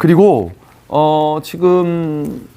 그리고 지금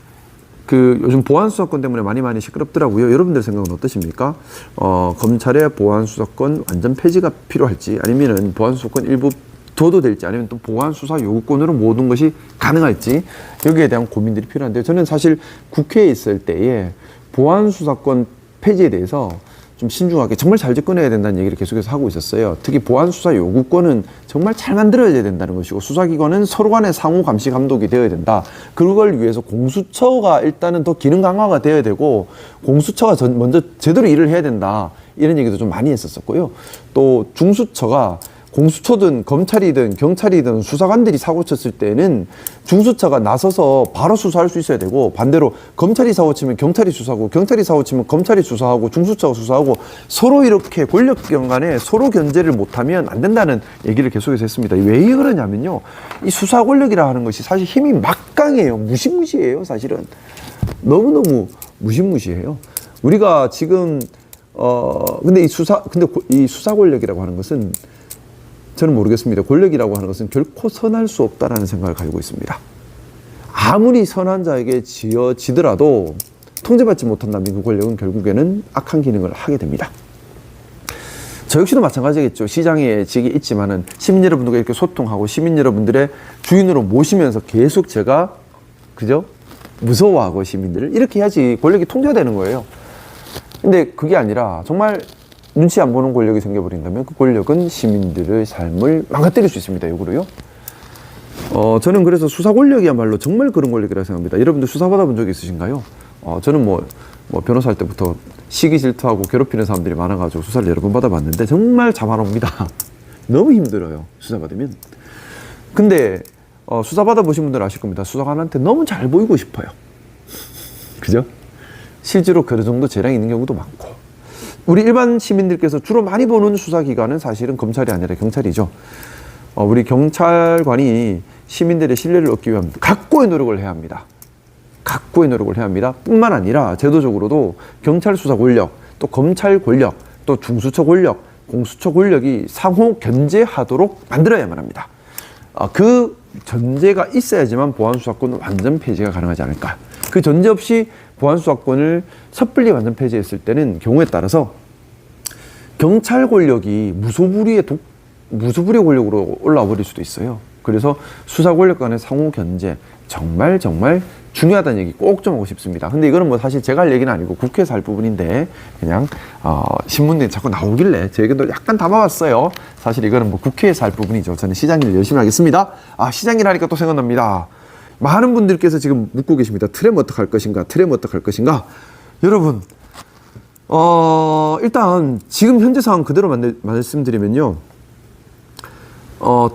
요즘 보안수사권 때문에 많이 시끄럽더라고요. 여러분들 생각은 어떠십니까? 검찰의 보안수사권 완전 폐지가 필요할지, 아니면은 보안수사권 일부 둬도 될지, 아니면 또 보안수사 요구권으로 모든 것이 가능할지, 여기에 대한 고민들이 필요한데요. 저는 사실 국회에 있을 때에 보안수사권 폐지에 대해서 좀 신중하게 정말 잘 접근해야 된다는 얘기를 계속해서 하고 있었어요. 특히 보안수사 요구권은 정말 잘 만들어야 된다는 것이고, 수사기관은 서로 간의 상호 감시 감독이 되어야 된다. 그걸 위해서 공수처가 일단은 더 기능 강화가 되어야 되고, 공수처가 먼저 제대로 일을 해야 된다. 이런 얘기도 좀 많이 했었고요. 또 중수처가 공수처든 검찰이든 경찰이든 수사관들이 사고 쳤을 때는 중수처가 나서서 바로 수사할 수 있어야 되고, 반대로 검찰이 사고 치면 경찰이 수사하고, 경찰이 사고 치면 검찰이 수사하고, 중수처가 수사하고, 서로 이렇게 권력기관 간에 서로 견제를 못하면 안 된다는 얘기를 계속해서 했습니다. 왜 그러냐면요, 이 수사 권력이라 하는 것이 사실 힘이 막강해요. 무시무시해요. 사실은 너무너무 무시무시해요. 우리가 지금 근데 이 수사 권력이라고 하는 것은, 저는 모르겠습니다. 권력이라고 하는 것은 결코 선할 수 없다라는 생각을 가지고 있습니다. 아무리 선한 자에게 지어지더라도 통제받지 못한다면 그 권력은 결국에는 악한 기능을 하게 됩니다. 저 역시도 마찬가지겠죠. 시장에 직이 있지만은 시민 여러분들과 이렇게 소통하고 시민 여러분들의 주인으로 모시면서 계속 제가 무서워하고 시민들을 이렇게 해야지 권력이 통제되는 거예요. 근데 그게 아니라 정말 눈치 안 보는 권력이 생겨버린다면 그 권력은 시민들의 삶을 망가뜨릴 수 있습니다. 역으로요. 저는 그래서 수사 권력이야말로 정말 그런 권력이라고 생각합니다. 여러분들 수사 받아본 적 있으신가요? 저는 뭐 변호사 할 때부터 시기 질투하고 괴롭히는 사람들이 많아가지고 수사를 여러 번 받아봤는데 정말 잡아놓습니다. 너무 힘들어요. 수사 받으면. 근데 수사 받아보신 분들은 아실 겁니다. 수사관한테 너무 잘 보이고 싶어요. 그죠? 실제로 그 정도 재량이 있는 경우도 많고. 우리 일반 시민들께서 주로 많이 보는 수사기관은 사실은 검찰이 아니라 경찰이죠. 우리 경찰관이 시민들의 신뢰를 얻기 위한 각고의 노력을 해야 합니다. 각고의 노력을 해야 합니다. 뿐만 아니라 제도적으로도 경찰 수사 권력, 또 검찰 권력, 또 중수처 권력, 공수처 권력이 상호 견제하도록 만들어야만 합니다. 그 전제가 있어야지만 보안수사권은 완전 폐지가 가능하지 않을까. 그 전제 없이 보안수사권을 섣불리 완전 폐지했을 때는 경우에 따라서 경찰 권력이 무소불위의 권력으로 올라와 버릴 수도 있어요. 그래서 수사 권력 간의 상호 견제 정말 중요하다는 얘기 꼭 좀 하고 싶습니다. 근데 이거는 뭐 사실 제가 할 얘기는 아니고 국회에서 할 부분인데, 그냥 신문에 자꾸 나오길래 제 의견도 약간 담아봤어요. 사실 이거는 뭐 국회에서 할 부분이죠. 저는 시장일 열심히 하겠습니다. 시장일 하니까 또 생각납니다. 많은 분들께서 지금 묻고 계십니다. 트램 어떡할 것인가? 트램 어떡할 것인가? 여러분, 일단 지금 현재 상황 그대로 말씀드리면요,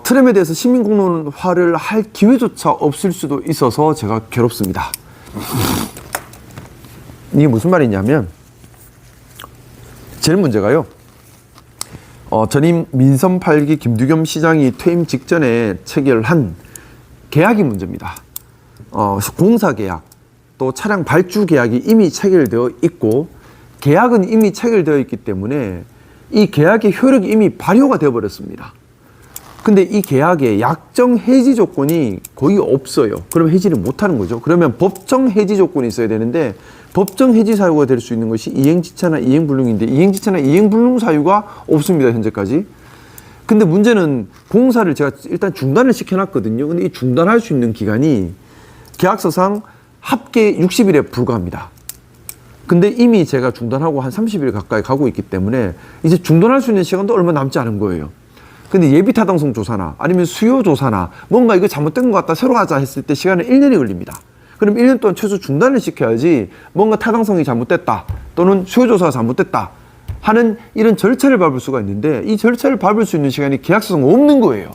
트램에 대해서 시민공론화를 할 기회조차 없을 수도 있어서 제가 괴롭습니다. 이게 무슨 말이냐면, 제일 문제가요, 전임 민선 8기 김두겸 시장이 퇴임 직전에 체결한 계약이 문제입니다. 공사 계약, 또 차량 발주 계약이 이미 체결되어 있고, 계약은 이미 체결되어 있기 때문에 이 계약의 효력이 이미 발효가 되어 버렸습니다. 근데 이 계약에 약정 해지 조건이 거의 없어요. 그러면 해지를 못 하는 거죠. 그러면 법정 해지 조건이 있어야 되는데, 법정 해지 사유가 될 수 있는 것이 이행지차나 이행불능인데, 이행지차나 이행불능 사유가 없습니다. 현재까지. 근데 문제는 공사를 제가 일단 중단을 시켜놨거든요. 근데 이 중단할 수 있는 기간이 계약서상 합계 60일에 불과합니다. 근데 이미 제가 중단하고 한 30일 가까이 가고 있기 때문에 이제 중단할 수 있는 시간도 얼마 남지 않은 거예요. 근데 예비 타당성 조사나 아니면 수요 조사나 뭔가 이거 잘못된 것 같다, 새로 하자 했을 때 시간은 1년이 걸립니다. 그럼 1년 동안 최소 중단을 시켜야지 뭔가 타당성이 잘못됐다 또는 수요 조사가 잘못됐다 하는 이런 절차를 밟을 수가 있는데, 이 절차를 밟을 수 있는 시간이 계약서상 없는 거예요.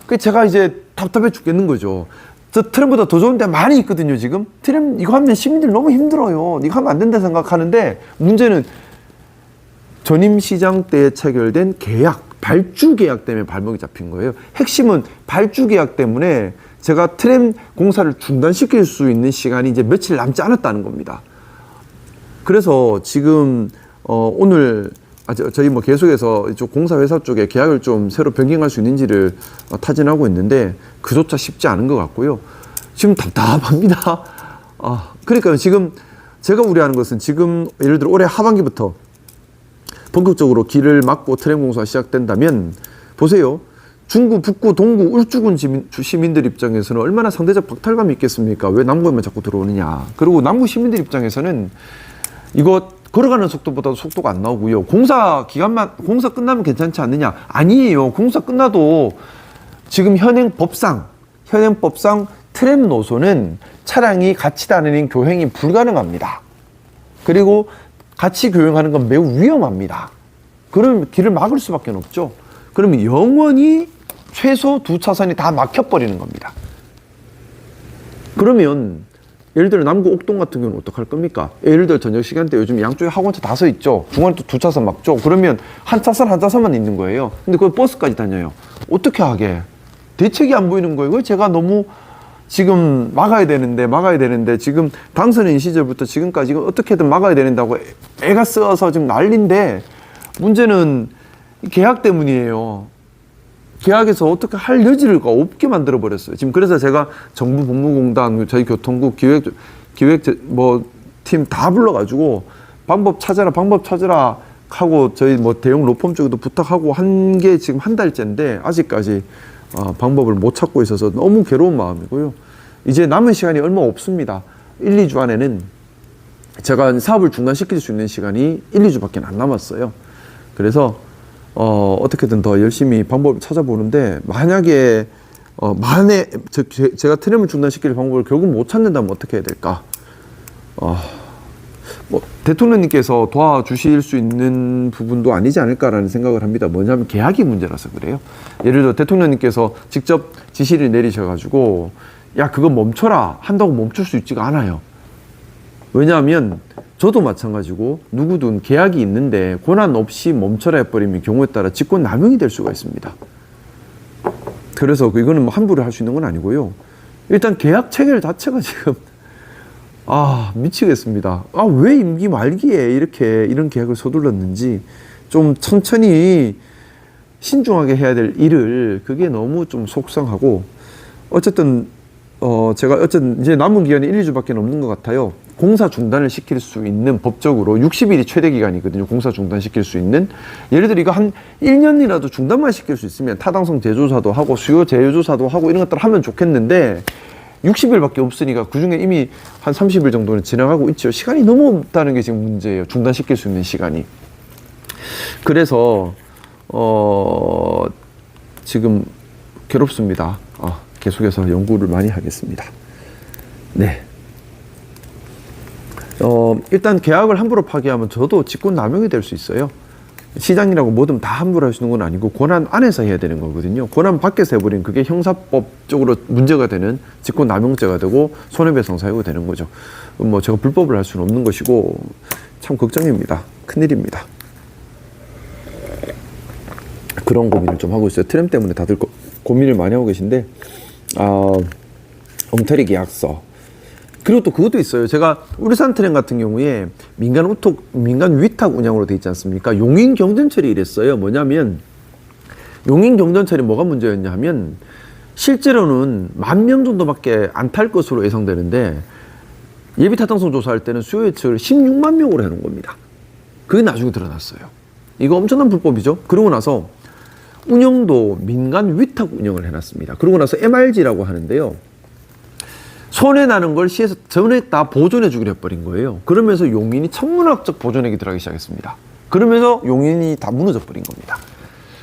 그래서 제가 이제 답답해 죽겠는 거죠. 저 트램보다 더 좋은 데 많이 있거든요. 지금 트램 이거 하면 시민들 너무 힘들어요. 이거 하면 안 된다 생각하는데, 문제는 전임 시장 때 체결된 계약, 발주 계약 때문에 발목이 잡힌 거예요. 핵심은 발주 계약 때문에 제가 트램 공사를 중단시킬 수 있는 시간이 이제 며칠 남지 않았다는 겁니다. 그래서 지금 오늘 저희 뭐 계속해서 이쪽 공사회사 쪽에 계약을 좀 새로 변경할 수 있는지를 타진하고 있는데 그조차 쉽지 않은 것 같고요. 지금 답답합니다. 그러니까 지금 제가 우려하는 것은 지금 예를 들어 올해 하반기부터 본격적으로 길을 막고 트램 공사가 시작된다면 보세요. 중구, 북구, 동구, 울주군 시민들 입장에서는 얼마나 상대적 박탈감이 있겠습니까? 왜 남구에만 자꾸 들어오느냐. 그리고 남구 시민들 입장에서는 이거 걸어가는 속도보다도 속도가 안 나오고요. 공사 끝나면 괜찮지 않느냐? 아니에요. 공사 끝나도 지금 현행 법상 트램 노선은 차량이 같이 다니는 교행이 불가능합니다. 그리고 같이 교행하는 건 매우 위험합니다. 그럼 길을 막을 수밖에 없죠. 그러면 영원히 최소 2차선이 다 막혀버리는 겁니다. 그러면 예를 들어 남구 옥동 같은 경우는 어떡할 겁니까? 예를 들어 저녁 시간대 요즘 양쪽에 학원차 다 서 있죠. 중간에 또 2차선 막죠. 그러면 한 차선만 있는 거예요. 근데 그 버스까지 다녀요. 어떻게 하게? 대책이 안 보이는 거예요. 제가 너무 지금 막아야 되는데 지금 당선인 시절부터 지금까지 이거 어떻게든 막아야 되는다고 애가 쓰여서 지금 난리인데 문제는 계약 때문이에요. 계약에서 어떻게 할 여지가 없게 만들어 버렸어요. 지금 그래서 제가 정부 법무공단, 저희 교통국 팀 다 불러가지고 방법 찾아라 하고 저희 뭐 대형 로펌 쪽에도 부탁하고 한 게 지금 한 달째인데 아직까지 방법을 못 찾고 있어서 너무 괴로운 마음이고요. 이제 남은 시간이 얼마 없습니다. 1, 2주 안에는 제가 사업을 중단시킬 수 있는 시간이 1, 2주밖에 안 남았어요. 그래서 어떻게든 더 열심히 방법을 찾아보는데 만약에 제가 트램을 중단시킬 방법을 결국 못 찾는다면 어떻게 해야 될까? 뭐 대통령님께서 도와주실 수 있는 부분도 아니지 않을까라는 생각을 합니다. 뭐냐면 계약이 문제라서 그래요. 예를 들어 대통령님께서 직접 지시를 내리셔가지고 야 그거 멈춰라 한다고 멈출 수 있지가 않아요. 왜냐하면 저도 마찬가지고 누구든 계약이 있는데 권한 없이 멈춰라 해버리면 경우에 따라 직권 남용이 될 수가 있습니다. 그래서 이거는 뭐 함부로 할 수 있는 건 아니고요. 일단 계약 체결 자체가 지금 미치겠습니다. 왜 임기 말기에 이런 계약을 서둘렀는지 좀 천천히 신중하게 해야 될 일을 그게 너무 좀 속상하고 어쨌든 이제 남은 기간이 1, 2주밖에 없는 것 같아요. 공사 중단을 시킬 수 있는 법적으로 60일이 최대 기간이거든요. 공사 중단시킬 수 있는. 예를 들어 이거 한 1년이라도 중단만 시킬 수 있으면 타당성 재조사도 하고 수요 재조사도 하고 이런 것들을 하면 좋겠는데 60일밖에 없으니까 그중에 이미 한 30일 정도는 지나가고 있죠. 시간이 너무 없다는 게 지금 문제예요. 중단시킬 수 있는 시간이. 그래서 지금 괴롭습니다. 계속해서 연구를 많이 하겠습니다. 네. 일단 계약을 함부로 파기하면 저도 직권 남용이 될 수 있어요. 시장이라고 뭐든 다 함부로 하시는 건 아니고 권한 안에서 해야 되는 거거든요. 권한 밖에서 해버리면 그게 형사법적으로 문제가 되는 직권 남용죄가 되고 손해배상 사유가 되는 거죠. 뭐 제가 불법을 할 수는 없는 것이고 참 걱정입니다. 큰일입니다. 그런 고민을 좀 하고 있어요. 트램 때문에 다들 고민을 많이 하고 계신데 엉터리 계약서. 그리고 또 그것도 있어요. 제가 울산 트램 같은 경우에 민간 위탁 운영으로 돼 있지 않습니까? 용인 경전철이 이랬어요. 뭐냐면 용인 경전철이 뭐가 문제였냐 하면 실제로는 10,000명 정도밖에 안 탈 것으로 예상되는데 예비 타당성 조사할 때는 수요 예측을 16만 명으로 해놓은 겁니다. 그게 나중에 드러났어요. 이거 엄청난 불법이죠. 그러고 나서 운영도 민간 위탁 운영을 해놨습니다. 그러고 나서 MRG라고 하는데요. 손해나는 걸 시에서 전에 다 보존해 주기로 해버린 거예요. 그러면서 용인이 천문학적 보존액이 들어가기 시작했습니다. 그러면서 용인이 다 무너져 버린 겁니다.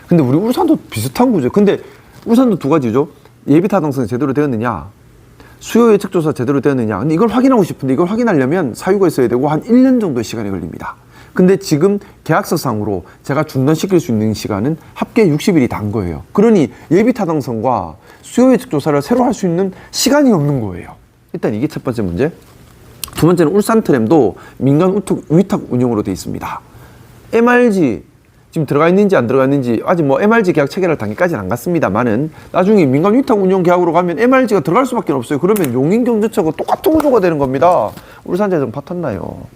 근데 우리 울산도 비슷한 구조예요. 근데 울산도 두 가지죠. 예비 타당성이 제대로 되었느냐, 수요 예측 조사 제대로 되었느냐. 근데 이걸 확인하고 싶은데 이걸 확인하려면 사유가 있어야 되고 한 1년 정도의 시간이 걸립니다. 근데 지금 계약서상으로 제가 중단시킬 수 있는 시간은 합계 60일이 단 거예요. 그러니 예비 타당성과 수요 예측 조사를 새로 할 수 있는 시간이 없는 거예요. 일단 이게 첫 번째 문제. 두 번째는 울산 트램도 민간 위탁 운영으로 되어 있습니다. MRG 지금 들어가 있는지 안 들어가 있는지 아직 뭐 MRG 계약 체결할 단계까지는 안 갔습니다만은 나중에 민간 위탁 운영 계약으로 가면 MRG가 들어갈 수밖에 없어요. 그러면 용인 경전철과 똑같은 구조가 되는 겁니다. 울산재정 파탄나요.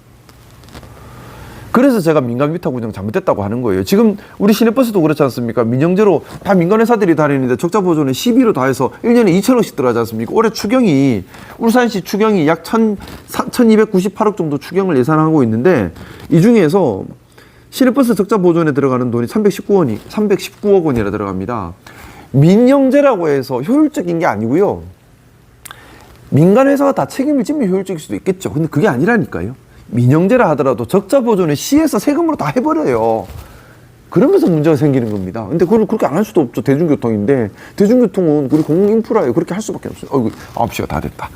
그래서 제가 민간 위탁 운영 잘못됐다고 하는 거예요. 지금 우리 시내버스도 그렇지 않습니까? 민영제로 다 민간 회사들이 다니는데 적자 보조는 12로 다 해서 1년에 2천억씩 들어가지 않습니까? 올해 추경이 울산시 추경이 약 1,298억 정도 추경을 예산하고 있는데 이 중에서 시내버스 적자 보존에 들어가는 돈이 319억 원이나 들어갑니다. 민영제라고 해서 효율적인 게 아니고요. 민간 회사가 다 책임을 지면 효율적일 수도 있겠죠. 근데 그게 아니라니까요. 민영제라 하더라도 적자 보존을 시에서 세금으로 다 해버려요. 그러면서 문제가 생기는 겁니다. 근데 그걸 그렇게 안 할 수도 없죠. 대중교통인데 대중교통은 우리 공공인프라예요. 그렇게 할 수밖에 없어요. 어이구, 9시가 다 됐다.